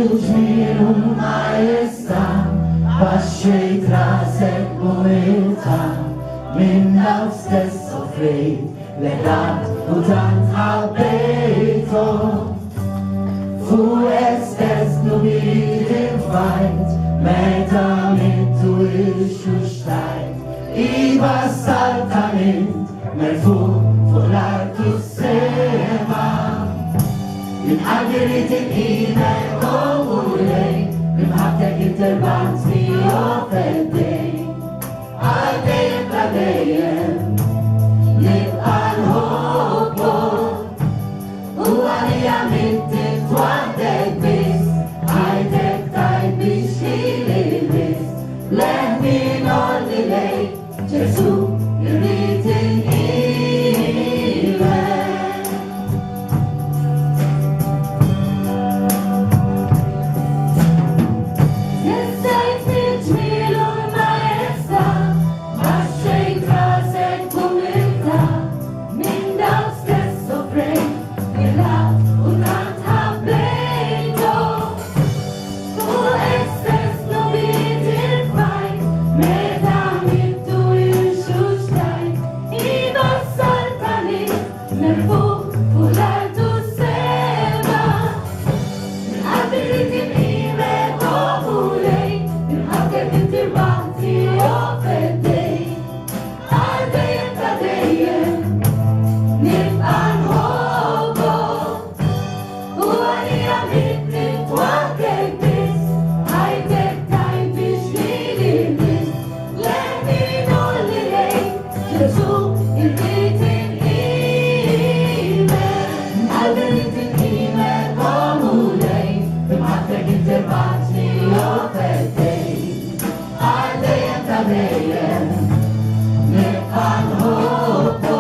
Milul majestat, paċċej trasek u il-tam, minna stess offrit, legat u tant ħabbejtom. Fu stess nubit il-fajt, meta mittu il-xuxtajt, iba saltanint, merfu fuq l-artu s-sema. Min-ħagġirit il-qimer komulej, mimħabtek interbanz mi ofeddej, għal-dejjem ta' dejjem, nibqa l-ħobbo, u għalija minti twaddek bis, għajtek tajt biex li-li-bis, leħmi nolli lej, ġesu irrit il-qimer. Nibqa' nħobbok.